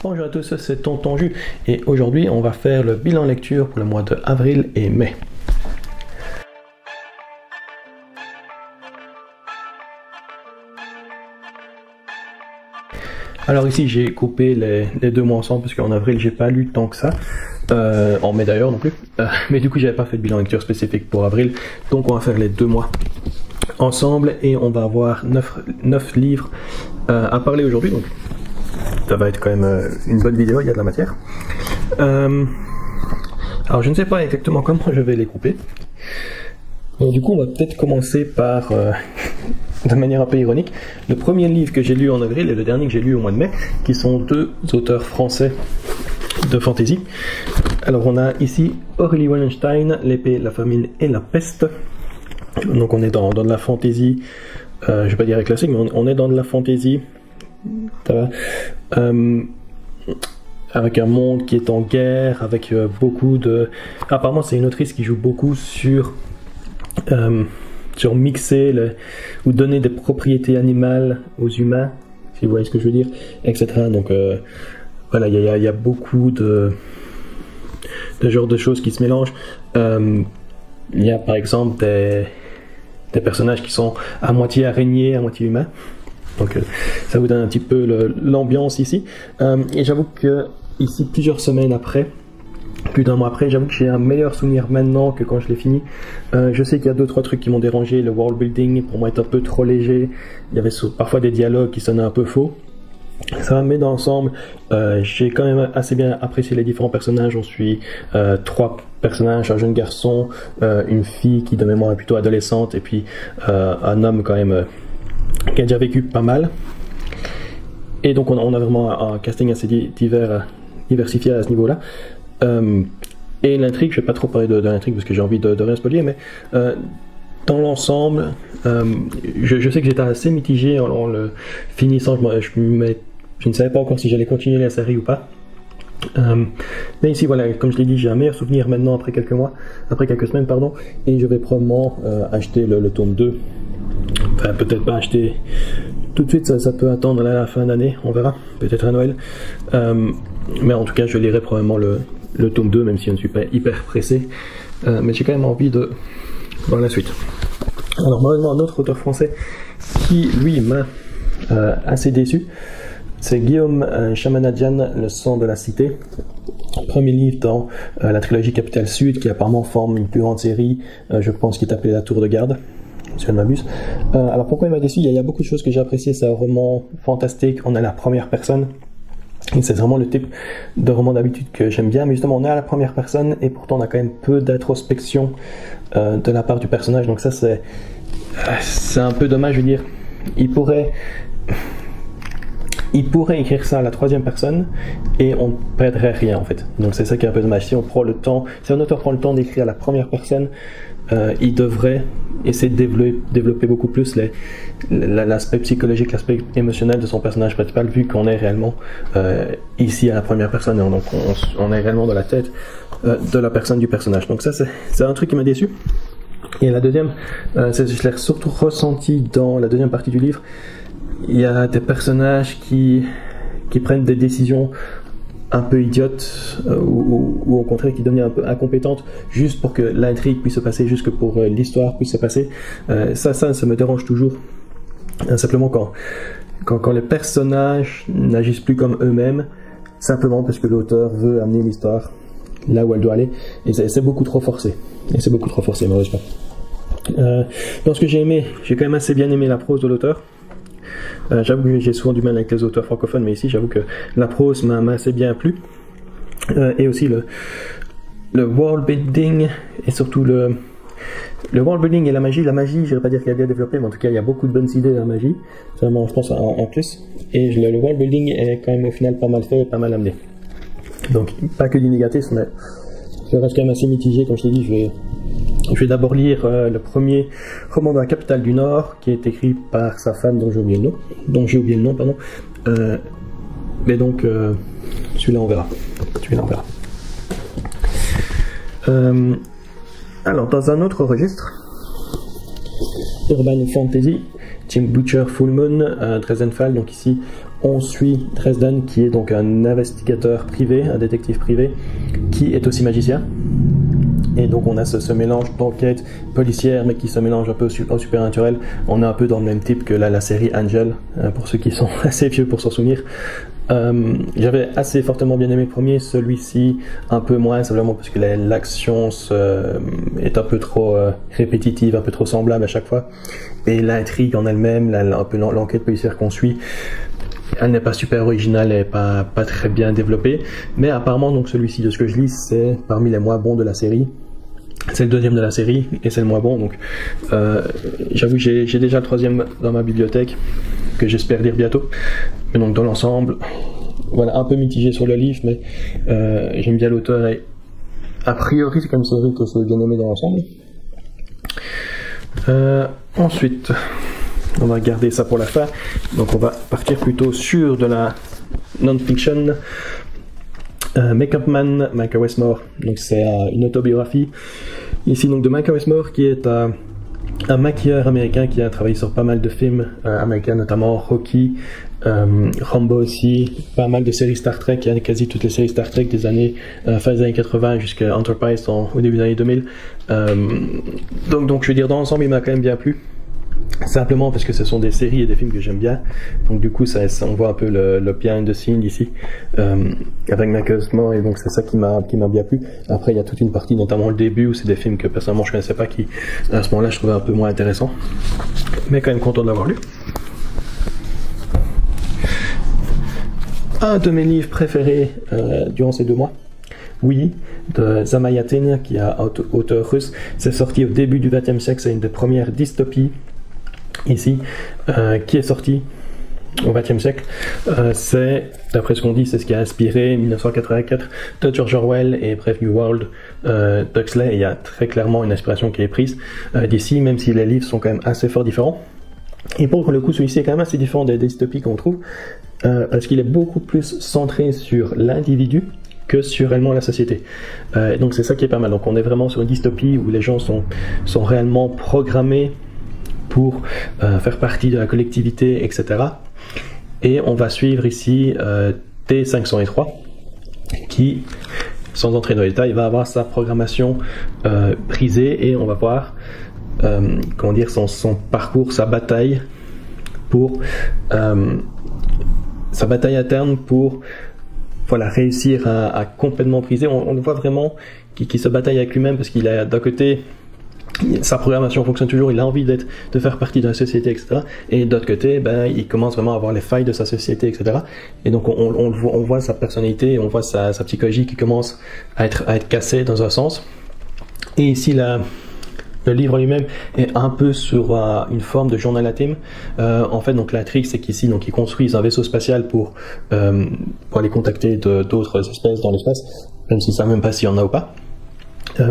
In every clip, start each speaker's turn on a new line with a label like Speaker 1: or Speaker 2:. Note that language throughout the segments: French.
Speaker 1: Bonjour à tous, c'est Tonton Jus et aujourd'hui on va faire le bilan lecture pour le mois de avril et mai. Alors ici j'ai coupé les deux mois ensemble parce qu'en avril j'ai pas lu tant que ça, en mai d'ailleurs non plus, mais du coup j'avais pas fait de bilan lecture spécifique pour avril, donc on va faire les 2 mois ensemble et on va avoir 9 livres à parler aujourd'hui, donc ça va être quand même une bonne vidéo, il y a de la matière. Alors je ne sais pas exactement comment je vais les couper, donc du coup on va peut-être commencer par... de manière un peu ironique, le premier livre que j'ai lu en avril et le dernier que j'ai lu au mois de mai, qui sont deux auteurs français de fantasy. Alors on a ici Aurélie Wallenstein, L'épée, la famine et la peste. Donc on est dans de la fantasy, je vais pas dire classique, mais on est dans de la fantasy, ça va, avec un monde qui est en guerre, avec beaucoup de... Apparemment c'est une autrice qui joue beaucoup sur mixer ou donner des propriétés animales aux humains, si vous voyez ce que je veux dire, etc. Donc voilà, il y a beaucoup de genres de choses qui se mélangent. Il y a par exemple des personnages qui sont à moitié araignées, à moitié humains. Donc ça vous donne un petit peu l'ambiance ici. Et j'avoue que ici, plusieurs semaines après, plus d'un mois après, j'avoue que j'ai un meilleur souvenir maintenant que quand je l'ai fini. Je sais qu'il y a 2-3 trucs qui m'ont dérangé. Le world building pour moi est un peu trop léger. Il y avait parfois des dialogues qui sonnaient un peu faux. Ça va, mais dans l'ensemble, j'ai quand même assez bien apprécié les différents personnages. On suit 3 personnages, un jeune garçon, une fille qui de mémoire est plutôt adolescente, et puis un homme quand même qui a déjà vécu pas mal. Et donc on a vraiment un casting assez diversifié à ce niveau-là. Et l'intrigue, je vais pas trop parler de l'intrigue parce que j'ai envie de rien spoiler, mais dans l'ensemble, je sais que j'étais assez mitigé en le finissant. Je ne savais pas encore si j'allais continuer la série ou pas. Mais ici, voilà, comme je l'ai dit, j'ai un meilleur souvenir maintenant après quelques semaines, pardon, et je vais probablement acheter le tome 2. Enfin, peut-être pas acheter tout de suite, ça peut attendre à la fin d'année, on verra, peut-être à Noël. Mais en tout cas, je lirai probablement le tome 2, même si je ne suis pas hyper pressé. Mais j'ai quand même envie de voir la suite. Alors, malheureusement, un autre auteur français qui, lui, m'a assez déçu, c'est Guillaume Chamanadjian, Le sang de la cité. Premier livre dans la trilogie Capitale Sud, qui apparemment forme une plus grande série, je pense, qui est appelée La Tour de Garde, si je ne m'abuse. Alors pourquoi il m'a déçu? Il y a beaucoup de choses que j'ai appréciées. C'est un roman fantastique, on est à la première personne. C'est vraiment le type de roman d'habitude que j'aime bien, mais justement on est à la première personne et pourtant on a quand même peu d'introspection de la part du personnage, donc ça c'est un peu dommage. Je veux dire, il pourrait écrire ça à la 3e personne et on ne perdrait rien en fait. Donc c'est ça qui est un peu dommage. Si un auteur prend le temps d'écrire à la première personne, il devrait essayer de développer beaucoup plus l'aspect psychologique, l'aspect émotionnel de son personnage principal, vu qu'on est réellement ici à la première personne, et donc on est réellement dans la tête de la personne du personnage. Donc ça c'est un truc qui m'a déçu. Et la deuxième, je l'ai surtout ressenti dans la deuxième partie du livre. Il y a des personnages qui prennent des décisions un peu idiotes, ou au contraire qui deviennent un peu incompétentes juste pour que l'intrigue puisse se passer, juste pour que l'histoire puisse se passer. Ça me dérange toujours, simplement quand les personnages n'agissent plus comme eux-mêmes, simplement parce que l'auteur veut amener l'histoire là où elle doit aller, et c'est beaucoup trop forcé, malheureusement. Dans ce que j'ai aimé, j'ai quand même assez bien aimé la prose de l'auteur. J'avoue que j'ai souvent du mal avec les auteurs francophones, mais ici j'avoue que la prose m'a assez bien plu. Et aussi le world building, et surtout le world building et la magie. La magie, je ne vais pas dire qu'elle est bien développée, mais en tout cas il y a beaucoup de bonnes idées dans la magie. C'est vraiment, je pense, en plus. Et le world building est quand même au final pas mal fait et pas mal amené. Donc pas que du négatif, mais je reste quand même assez mitigé. Comme je l'ai dit, je vais d'abord lire le premier roman de la capitale du Nord, qui est écrit par sa femme dont j'ai oublié le nom, pardon. Mais donc celui-là on verra. Alors dans un autre registre, Urban Fantasy, Tim Butcher Full Moon, Dresdenfall. Donc ici on suit Dresden, qui est donc un investigateur privé, un détective privé, qui est aussi magicien. Et donc on a ce mélange d'enquête policière, mais qui se mélange un peu au supernaturel. On est un peu dans le même type que la série Angel, pour ceux qui sont assez vieux pour s'en souvenir. J'avais assez fortement bien aimé le premier, celui-ci un peu moins, simplement parce que l'action est un peu trop répétitive, un peu trop semblable à chaque fois. Et l'intrigue en elle-même, un peu l'enquête policière qu'on suit, elle n'est pas super originale et pas très bien développée. Mais apparemment, donc celui-ci, de ce que je lis, c'est parmi les moins bons de la série. C'est le deuxième de la série et c'est le moins bon. Donc j'avoue, j'ai déjà le troisième dans ma bibliothèque que j'espère lire bientôt. Mais donc dans l'ensemble, voilà, un peu mitigé sur le livre, mais j'aime bien l'auteur et a priori c'est quand même une série que j'ai bien aimé dans l'ensemble. Ensuite, on va garder ça pour la fin. Donc on va partir plutôt sur de la non-fiction. Make-up Man, Micah Westmore. Donc c'est une autobiographie ici donc de Micah Westmore, qui est un maquilleur américain qui a travaillé sur pas mal de films américains, notamment Rocky, Rambo aussi, pas mal de séries Star Trek, il y a quasi toutes les séries Star Trek des années fin des années 80 jusqu'à Enterprise au début des années 2000. Donc je veux dire, dans l'ensemble il m'a quand même bien plu. Simplement parce que ce sont des séries et des films que j'aime bien, donc du coup on voit un peu le behind the scenes ici avec Micah Westmore, et donc c'est ça qui m'a bien plu. Après il y a toute une partie, notamment le début, où c'est des films que personnellement je connaissais pas, qui à ce moment-là je trouvais un peu moins intéressant, mais quand même content de l'avoir lu. Un de mes livres préférés durant ces 2 mois, Oui, de Zamayatin, qui est auteur russe. C'est sorti au début du XXe siècle, c'est une des premières dystopies ici, qui est sortie au XXe siècle. C'est, d'après ce qu'on dit, c'est ce qui a inspiré 1984 de George Orwell et Brave New World d'Huxley. Il y a très clairement une inspiration qui est prise d'ici, même si les livres sont quand même assez fort différents. Et pour le coup, celui-ci est quand même assez différent des dystopies qu'on trouve, parce qu'il est beaucoup plus centré sur l'individu que sur réellement la société. Donc c'est ça qui est pas mal. Donc on est vraiment sur une dystopie où les gens sont réellement programmés pour faire partie de la collectivité, etc. Et on va suivre ici T503, qui, sans entrer dans les détails, va avoir sa programmation brisée, et on va voir comment dire, son parcours, sa bataille interne pour voilà, réussir à complètement briser. On le voit vraiment qu'il se bataille avec lui-même, parce qu'il a d'un côté sa programmation fonctionne toujours, il a envie de faire partie de la société, etc. Et d'autre côté, il commence vraiment à avoir les failles de sa société, etc. Et donc on voit sa personnalité, on voit sa psychologie qui commence à être cassée dans un sens. Et ici le livre lui-même est un peu sur une forme de journal intime. En fait, donc l'intrigue, c'est qu'ici, donc ils construisent un vaisseau spatial pour aller contacter d'autres espèces dans l'espace, même s'ils ne savent même pas s'il y en a ou pas.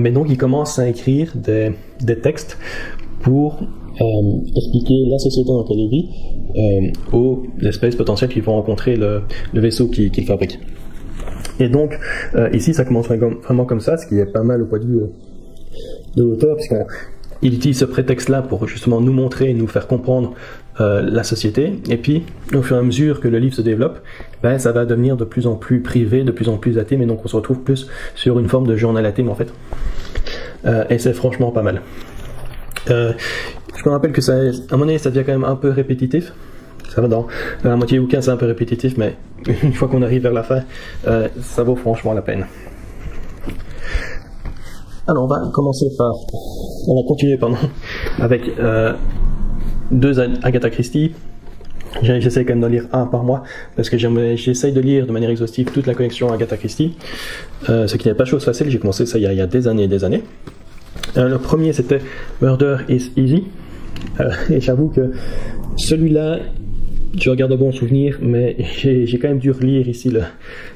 Speaker 1: Mais donc ils commencent à écrire des textes pour expliquer la société dans laquelle ils vivent aux espèces potentielles qui vont rencontrer le vaisseau qu'ils fabriquent. Et donc ici ça commence vraiment comme ça, ce qui est pas mal au point de vue de l'auteur, parce qu'il utilise ce prétexte-là pour justement nous montrer et nous faire comprendre la société. Et puis, au fur et à mesure que le livre se développe, ça va devenir de plus en plus privé, de plus en plus intime, et donc on se retrouve plus sur une forme de journal intime en fait. Et c'est franchement pas mal. Je me rappelle que ça, à un moment donné, ça devient quand même un peu répétitif. Ça va dans la moitié du bouquin, c'est un peu répétitif, mais une fois qu'on arrive vers la fin, ça vaut franchement la peine. Alors on va continuer avec 2 Agatha Christie. J'essaie quand même d'en lire un par mois, parce que j'essaye de lire de manière exhaustive toute la collection Agatha Christie, ce qui n'est pas chose facile. J'ai commencé ça il y a des années et des années. Le premier c'était Murder is Easy, et j'avoue que celui-là, je regarde de bons souvenirs, mais j'ai quand même dû relire ici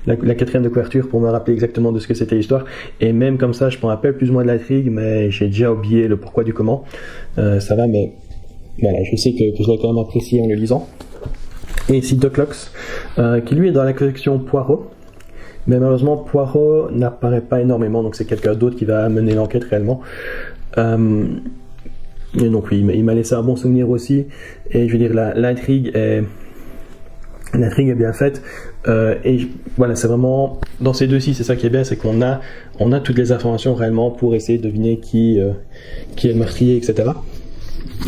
Speaker 1: la 4e de couverture pour me rappeler exactement de ce que c'était l'histoire. Et même comme ça, je me rappelle plus ou moins de l'intrigue, mais j'ai déjà oublié le pourquoi du comment. Ça va, mais voilà, je sais que je l'ai quand même apprécié en le lisant. Et ici Doc Locks, qui lui est dans la collection Poirot. Mais malheureusement, Poirot n'apparaît pas énormément, donc c'est quelqu'un d'autre qui va mener l'enquête réellement. Et donc oui, il m'a laissé un bon souvenir aussi, et je veux dire, l'intrigue est L'intrigue est bien faite, et voilà, c'est vraiment, dans ces deux-ci, c'est ça qui est bien, c'est qu'on a toutes les informations réellement pour essayer de deviner qui est le meurtrier, etc.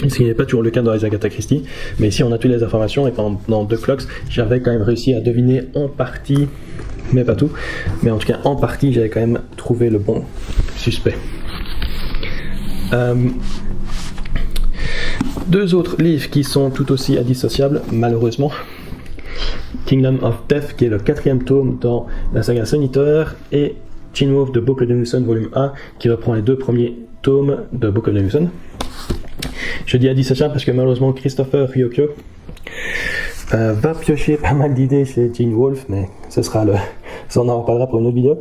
Speaker 1: Ce qui n'est pas toujours le cas dans les Agatha Christie, mais ici on a toutes les informations, et dans The Clocks, j'avais quand même réussi à deviner en partie, mais pas tout, mais en tout cas en partie, j'avais quand même trouvé le bon suspect. Deux autres livres qui sont tout aussi indissociables, malheureusement. Kingdom of Death, qui est le 4e tome dans la saga Solitaire, et Teen Wolf de Book of the Muson volume 1, qui reprend les 2 premiers tomes de Book of the Muson. Je dis indissociable parce que malheureusement Christopher Ryoko va piocher pas mal d'idées chez Teen Wolf, mais ça on en reparlera pour une autre vidéo.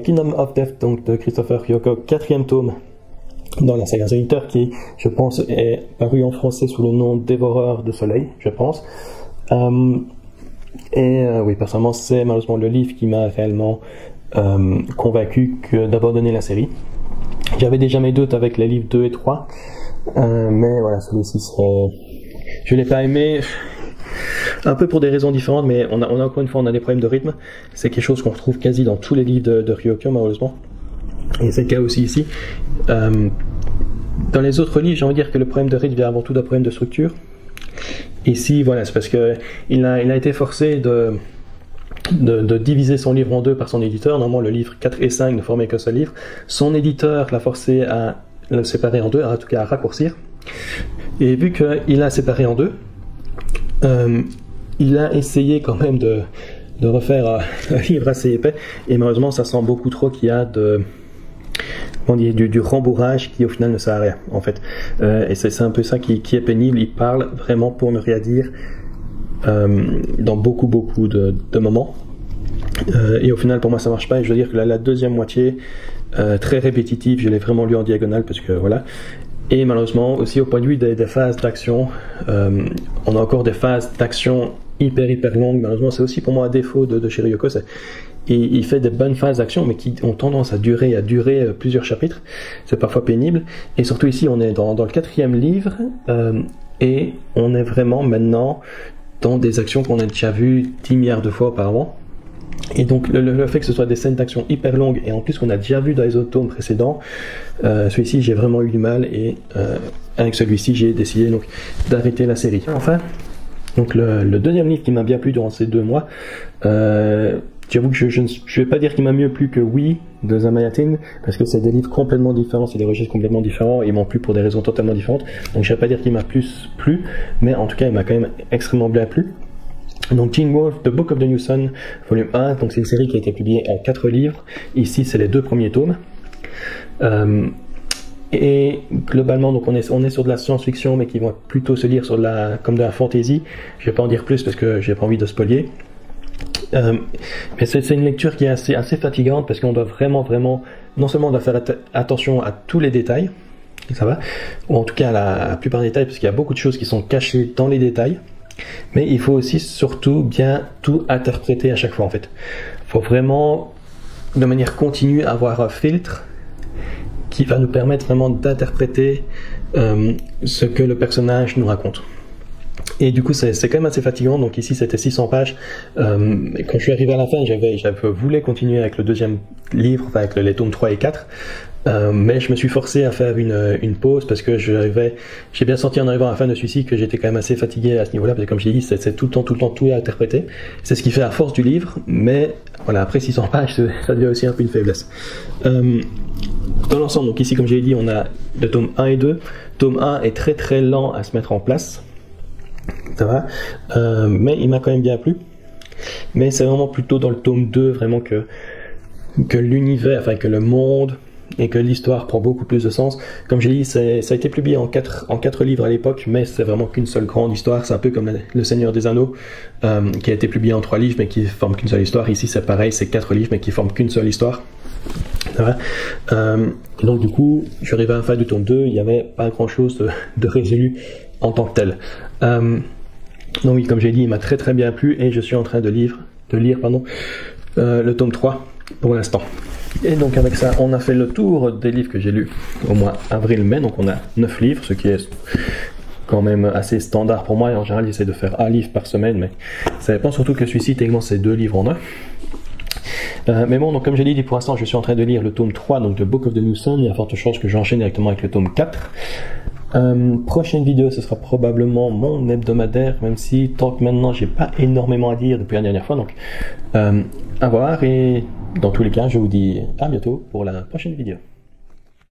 Speaker 1: Kingdom of Death, donc de Christopher Ryoko, 4e tome dans la saga Solitaire, qui je pense est paru en français sous le nom Dévoreur de Soleil, je pense. Oui, personnellement, c'est malheureusement le livre qui m'a réellement convaincu d'abandonner la série. J'avais déjà mes doutes avec les livres 2 et 3, mais voilà, celui-ci, je l'ai pas aimé, un peu pour des raisons différentes, mais on a encore une fois, on a des problèmes de rythme. C'est quelque chose qu'on retrouve quasi dans tous les livres de Ryoko, malheureusement. Et c'est le cas aussi ici. Dans les autres livres, j'ai envie de dire que le problème de rythme vient avant tout d'un problème de structure. Ici, voilà, c'est parce qu'il a été forcé de diviser son livre en deux par son éditeur. Normalement, le livre 4 et 5 ne formaient qu'un seul livre. Son éditeur l'a forcé à le séparer en deux, en tout cas à raccourcir. Et vu qu'il a séparé en deux, il a essayé quand même de refaire un livre assez épais. Et malheureusement, ça sent beaucoup trop qu'il y a du rembourrage qui au final ne sert à rien en fait, et c'est un peu ça qui est pénible. Il parle vraiment pour ne rien dire dans beaucoup de moments, et au final pour moi ça marche pas, et je veux dire que la deuxième moitié très répétitive, je l'ai vraiment lu en diagonale parce que voilà. Et malheureusement aussi au point de vue des phases d'action, on a encore des phases d'action hyper longues. Malheureusement c'est aussi pour moi un défaut de chez Ryoko, il fait des bonnes phases d'action, mais qui ont tendance à durer plusieurs chapitres. C'est parfois pénible. Et surtout ici, on est dans le 4e livre, et on est vraiment maintenant dans des actions qu'on a déjà vues 10 milliards de fois auparavant. Et donc le fait que ce soit des scènes d'action hyper longues, et en plus qu'on a déjà vu dans les autres tomes précédents, celui-ci j'ai vraiment eu du mal, et avec celui-ci j'ai décidé donc d'arrêter la série. Enfin, donc le deuxième livre qui m'a bien plu durant ces 2 mois, j'avoue que je ne vais pas dire qu'il m'a mieux plu que Oui de Zamayatin, parce que c'est des livres complètement différents, c'est des registres complètement différents, ils m'ont plu pour des raisons totalement différentes, donc je ne vais pas dire qu'il m'a plus plu, mais en tout cas il m'a quand même extrêmement bien plu. Donc Teen Wolf, The Book of the Muson, volume 1, donc c'est une série qui a été publiée en 4 livres, ici c'est les 2 premiers tomes. Et globalement, donc on est sur de la science-fiction, mais qui vont plutôt se lire comme de la fantasy. Je vais pas en dire plus parce que j'ai pas envie de spoiler. Mais c'est une lecture qui est assez fatigante, parce qu'on doit vraiment, non seulement on doit faire attention à tous les détails, ça va, ou en tout cas à la plupart des détails, parce qu'il y a beaucoup de choses qui sont cachées dans les détails, mais il faut aussi surtout bien tout interpréter à chaque fois en fait. Il faut vraiment, de manière continue, avoir un filtre qui va nous permettre vraiment d'interpréter ce que le personnage nous raconte. Et du coup, c'est quand même assez fatigant. Donc ici, c'était 600 pages. Et quand je suis arrivé à la fin, j'avais voulu continuer avec le deuxième livre, enfin avec les tomes 3 et 4. Mais je me suis forcé à faire une pause, parce que j'ai bien senti en arrivant à la fin de celui-ci que j'étais quand même assez fatigué à ce niveau-là, parce que comme je l'ai dit, c'est tout le temps tout à interpréter. C'est ce qui fait la force du livre, mais voilà, après 600 pages, ça devient aussi un peu une faiblesse. Dans l'ensemble, donc ici, comme je l'ai dit, on a le tome 1 et 2. Tome 1 est très lent à se mettre en place. Ça va, mais il m'a quand même bien plu. Mais c'est vraiment plutôt dans le tome 2 vraiment que l'univers, enfin que le monde et que l'histoire prend beaucoup plus de sens. Comme j'ai dit, ça a été publié en 4 livres à l'époque, mais c'est vraiment qu'une seule grande histoire. C'est un peu comme Le Seigneur des Anneaux, qui a été publié en 3 livres mais qui forme qu'une seule histoire. Ici c'est pareil, c'est 4 livres mais qui forment qu'une seule histoire. Ça va. Et donc du coup, je suis arrivé à la fin du tome 2, il n'y avait pas grand chose de résolu en tant que tel. Donc oui, comme j'ai dit, il m'a très bien plu, et je suis en train de lire le tome 3 pour l'instant. Et donc avec ça, on a fait le tour des livres que j'ai lus au mois avril-mai, donc on a 9 livres, ce qui est quand même assez standard pour moi. Et en général, j'essaie de faire un livre par semaine, mais ça dépend surtout que celui-ci, techniquement, c'est 2 livres en un. Mais bon, donc comme j'ai dit, pour l'instant, je suis en train de lire le tome 3, donc de Book of the New Sun. Il y a forte chance que j'enchaîne directement avec le tome 4. Prochaine vidéo, ce sera probablement mon hebdomadaire, même si tant que maintenant, j'ai pas énormément à dire depuis la dernière fois. Donc, à voir, et dans tous les cas, je vous dis à bientôt pour la prochaine vidéo.